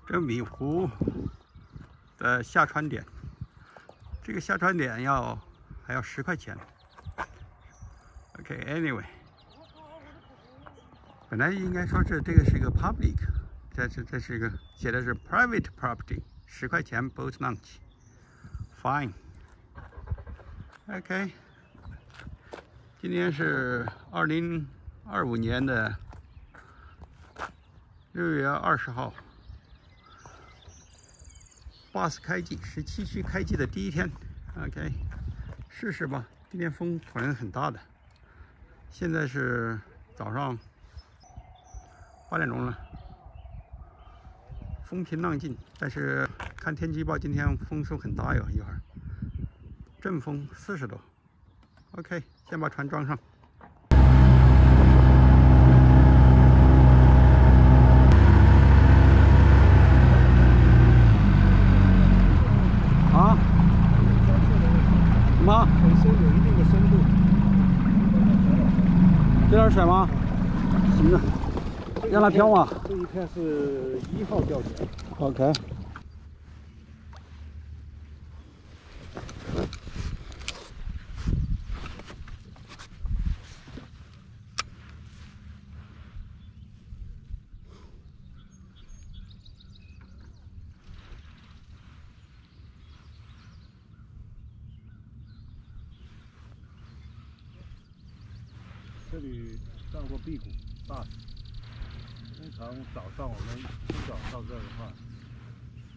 这米湖的下船点，这个下船点还要10块钱。OK，anyway，、本来应该说这个是一个 public， 这是一个写的是 private property，10块钱 boat lunch，fine。OK， 今天是2025年的6月20号。 巴士开季，17区开季的第一天 ，OK， 试试吧。今天风可能很大的。现在是早上8点钟了，风平浪静。但是看天气预报，今天风速很大哟，一会儿阵风40多。OK， 先把船装上。 啊？什么？水深有一定的深度。这点水吗？行啊，让它漂嘛。这一片是1号钓点。OK。这里上过辟谷大使，通常早上我们一早到这儿的话，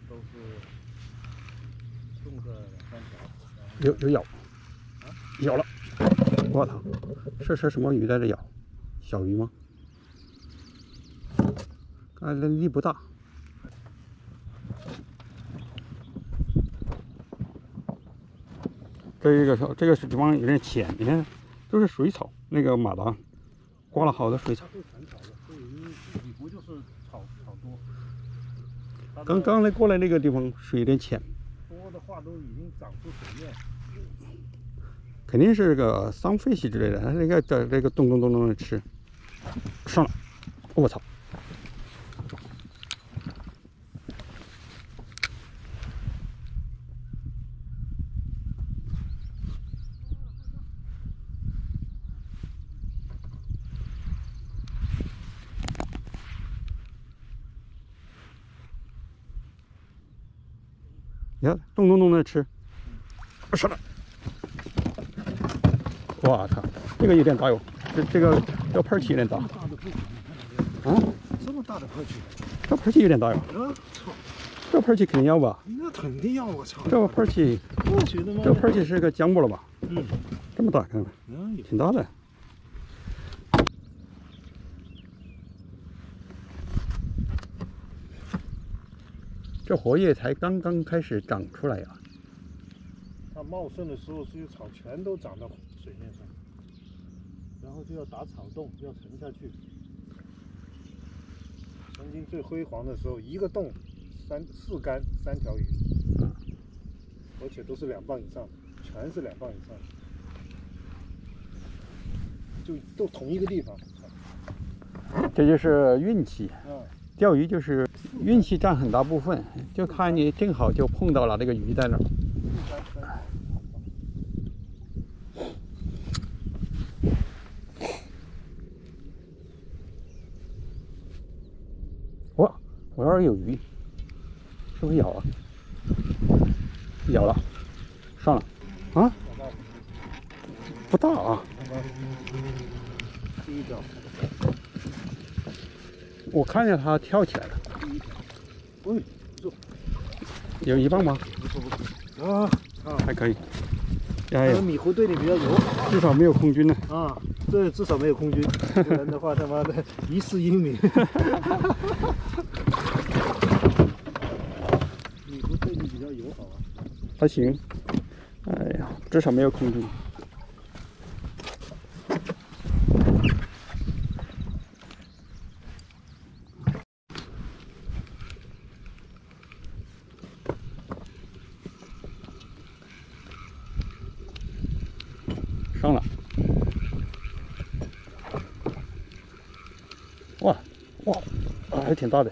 都是送个2、3条。有咬，咬了！我操，是什么鱼在这咬？小鱼吗？看来力不大。这个地方有点浅，你看都是水草。 那个马达刮了好多水草，都全草了，所以米湖就是草多。刚才过来那个地方水有点浅，多的话都已经长出水面，肯定是个sunfish之类的，它这个咚咚咚咚的吃，上了，我操！你看，咚咚咚的吃，上了！我操，这个有点大哟，这个盆儿有点大。啊？这么大的盆器？这盆器有点大哟。操！这盆器肯定要吧？那肯定要，我操！这个盆器，这个盆器是个姜木了吧？嗯，这么大，看看，挺大的。 这荷叶才刚刚开始长出来呀、它茂盛的时候，这些草全都长到水面上，然后就要打草洞，要沉下去。曾经最辉煌的时候，一个洞4竿3条鱼，而且都是2磅以上的，全是2磅以上的，就都同一个地方。这就是运气。 嗯。 钓鱼就是运气占很大部分，就看你正好就碰到了这个鱼在那儿。我这儿有鱼，是不是咬了？咬了，上了。啊？不大啊。第一条。 我看见它跳起来了。喂，有1磅吗？不错还可以。哎呀，米湖对你比较友好，至少没有空军呢。啊，对，至少没有空军，不然的话他妈的一世英名。米湖对你比较友好啊。还行。哎呀，至少没有空军。 上了，哇，还挺大的。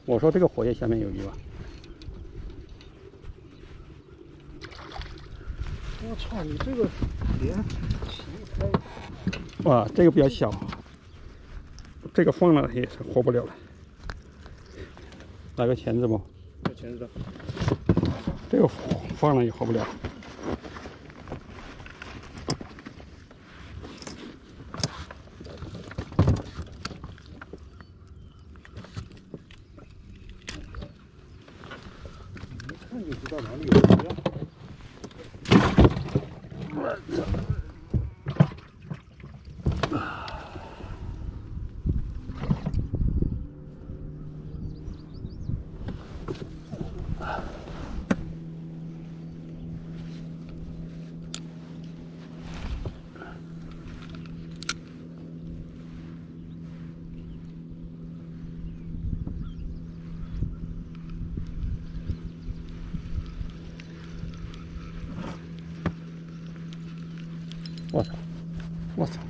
我说这个火焰下面有鱼吧？我操，你这个连起开。哇，这个比较小，这个放了也是活不了了。来个钳子不？有钳子。这个放了也活不了。一看就知道哪里有鱼啊！我操！我操！我操！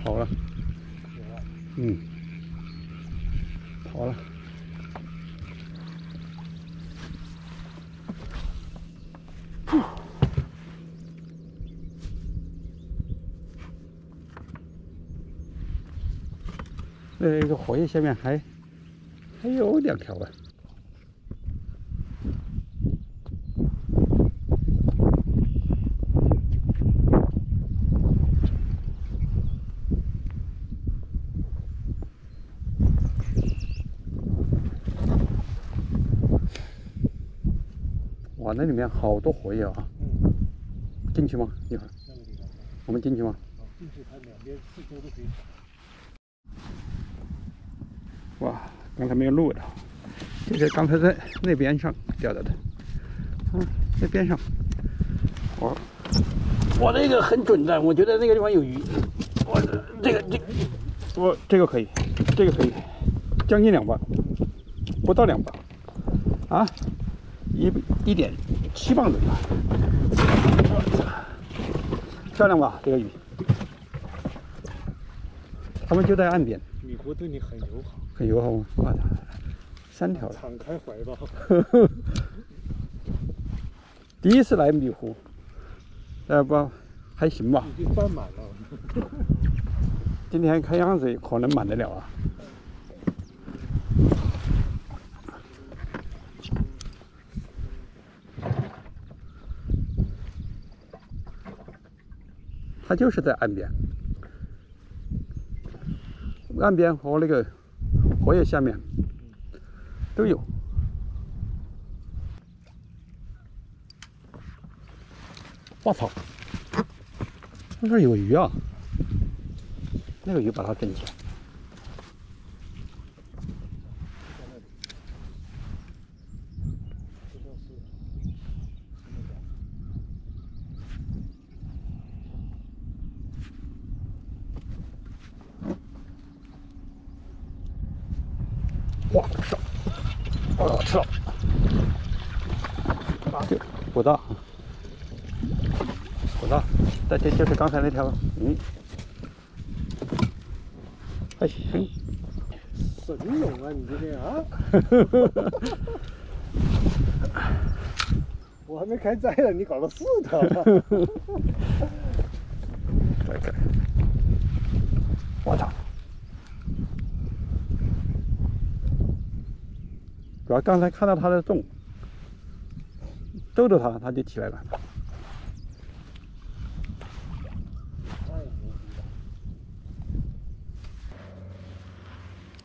跑了。嗯，跑了。那个火焰下面还有2条吧。哇，那里面好多活跃啊！进去吗？一会儿。那个地方。我们进去吗？进去，它两边四周都可以。哇，刚才没有录到，就是刚才在那边上钓到的，那边上，我那个很准的，我觉得那个地方有鱼，这个可以，这个可以，将近2磅，不到2磅，啊，1.7磅左右，漂亮吧？这个鱼，他们就在岸边。米湖对你很友好。很友好吗？我操，3条了！敞开怀抱。第一次来米湖，不，还行吧。已经翻满了。今天看样子可能满得了啊。它就是在岸边，岸边和那个火焰下面都有。我操！那这有鱼啊！那个鱼把它整起来。哇，吃了！哦，吃了！这不大，不大，但这就是刚才那条，还行。神勇啊，你今天啊！我还没开摘呢，你搞了4条。我操！主要刚才看到它的动，逗逗它，它就起来了。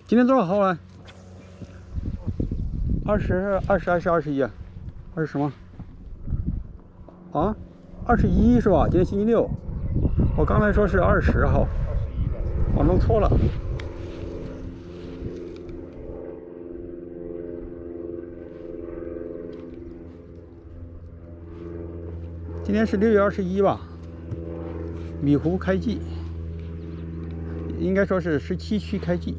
今天多少号啊？20、还是21啊？20什么？啊，21是吧？今天星期6，我刚才说是20号，我弄错了。今天是6月21吧？米湖开季，应该说是17区开季。